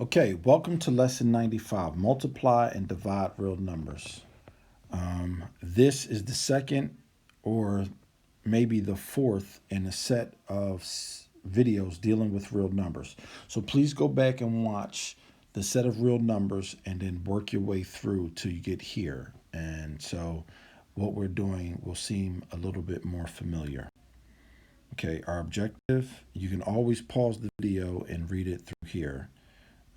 Okay, welcome to lesson 95, multiply and divide real numbers. This is the second or maybe the fourth in a set of videos dealing with real numbers. So please go back and watch the set of real numbers and then work your way through till you get here. And so what we're doing will seem a little bit more familiar. Okay, our objective, you can always pause the video and read it through here.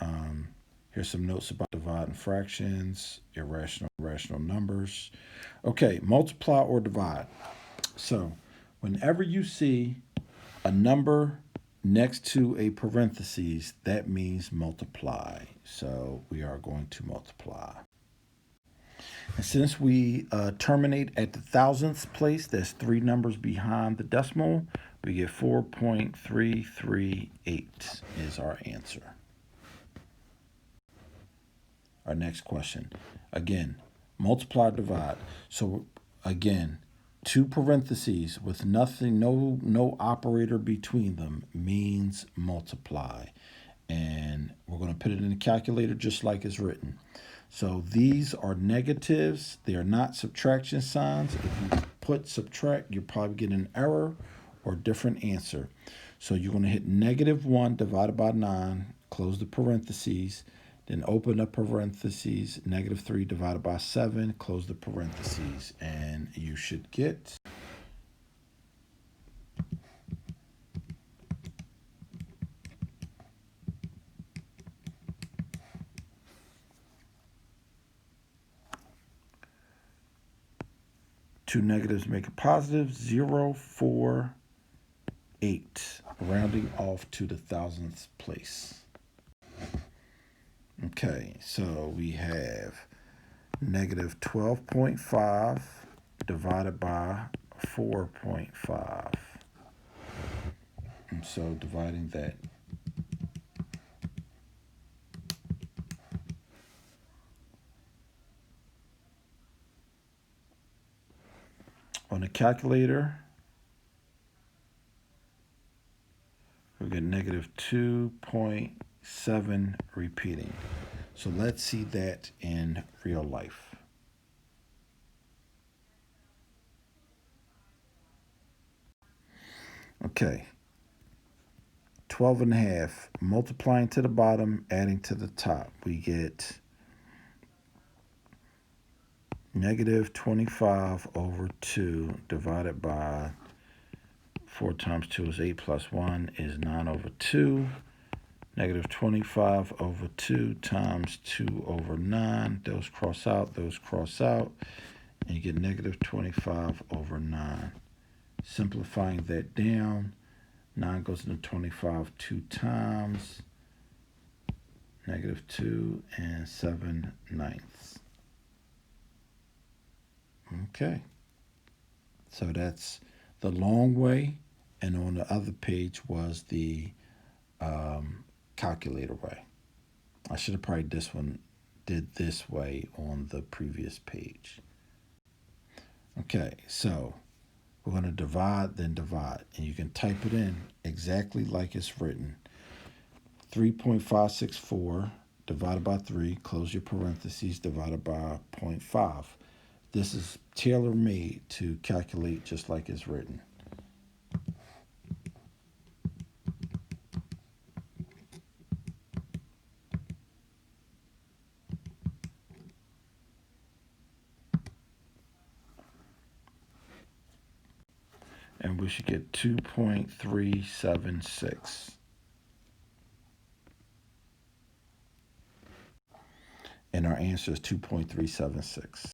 Um, Here's some notes about dividing fractions, irrational, rational numbers. Okay, multiply or divide. So, whenever you see a number next to a parentheses, that means multiply. So, we are going to multiply. And since we terminate at the thousandth place, that's three numbers behind the decimal, we get 4.338 is our answer. Our next question. Again, multiply, divide. So again, two parentheses with nothing, no operator between them means multiply. And we're going to put it in the calculator just like it's written. So these are negatives. They are not subtraction signs. If you put subtract, you're probably getting an error or a different answer. So you're going to hit -1 divided by 9, close the parentheses, then open up parentheses, -3 divided by 7, close the parentheses, and you should get 2 negatives make a positive, 0, 4, 8, rounding off to the thousandth place. Okay, so we have -12.5 divided by 4.5. And so dividing that. On the calculator, we get -2.7 repeating. So let's see that in real life. Okay, 12 and a half, multiplying to the bottom, adding to the top. We get -25 over 2 divided by 4 times 2 is 8 plus 1 is 9 over 2. -25 over 2 times 2 over 9. Those cross out, and you get -25 over 9. Simplifying that down, 9 goes into 25 two times, -2 and 7/9. Okay, so that's the long way, and on the other page was the calculator way. I should have probably did this way on the previous page. Okay, so we're going to divide, then divide, and you can type it in exactly like it's written. 3.564 divided by 3, close your parentheses, divided by 0.5. This is tailor-made to calculate just like it's written. And we should get 2.376. And our answer is 2.376.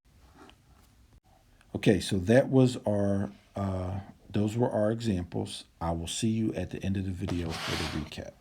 Okay, so that was those were our examples. I will see you at the end of the video for the recap.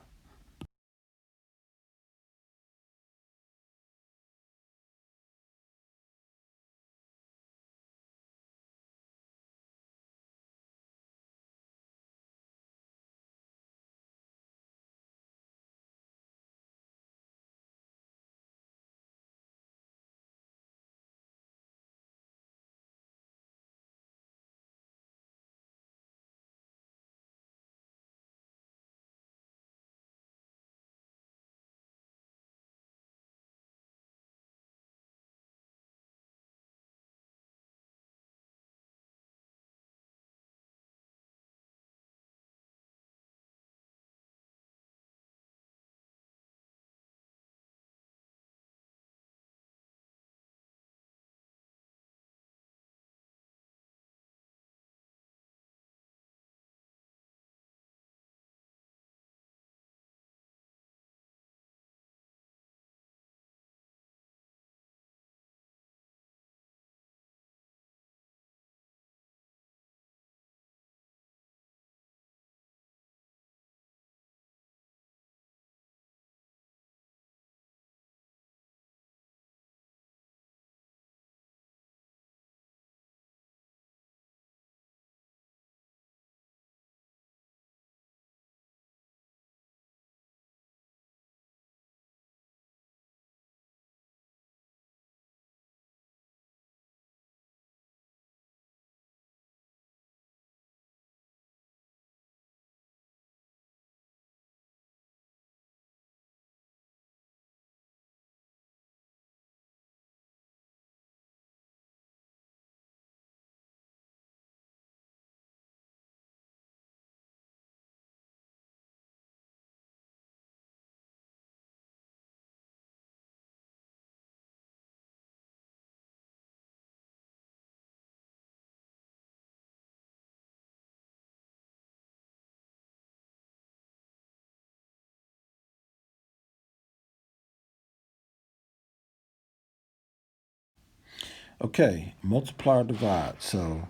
Okay, multiply or divide. So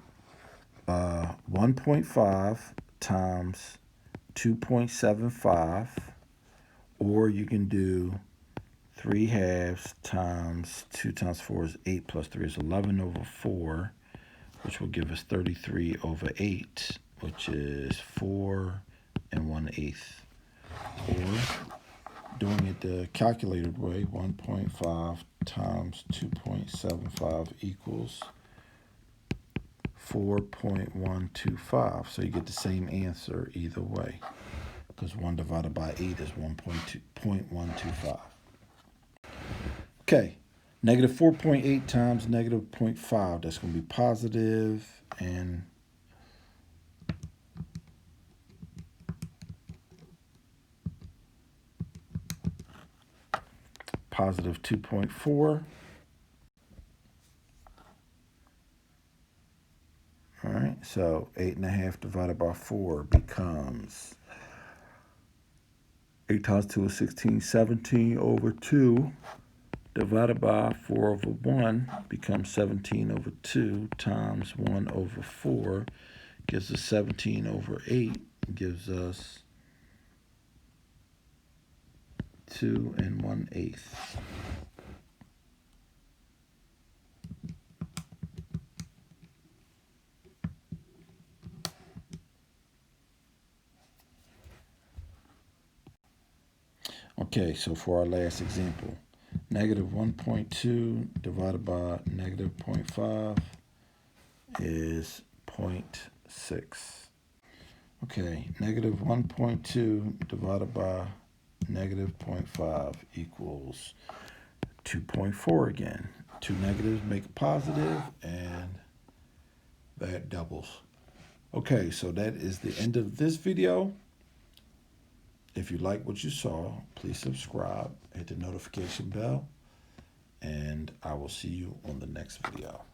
1.5 times 2.75, or you can do 3 halves times 2 times 4 is 8 plus 3 is 11 over 4, which will give us 33 over 8, which is 4 and 1/8. Or doing it the calculated way, 1.5 times 2.75 equals 4.125. So you get the same answer either way, because 1 divided by 8 is 1.125. Okay, negative 4.8 times negative 0.5. That's going to be positive, and positive 2.4. All right, so 8.5 divided by 4 becomes 8 times 2 is 16, 17 over 2 divided by 4 over 1 becomes 17 over 2 times 1 over 4 gives us 17 over 8, gives us 2 and 1/8. Okay, so for our last example, negative 1.2 divided by negative 0.5 is 0.6. Okay, negative 1.2 divided by negative 0.5 equals 2.4 again. Two negatives make a positive, and that doubles. Okay, so that is the end of this video. If you like what you saw, please subscribe, hit the notification bell, and I will see you on the next video.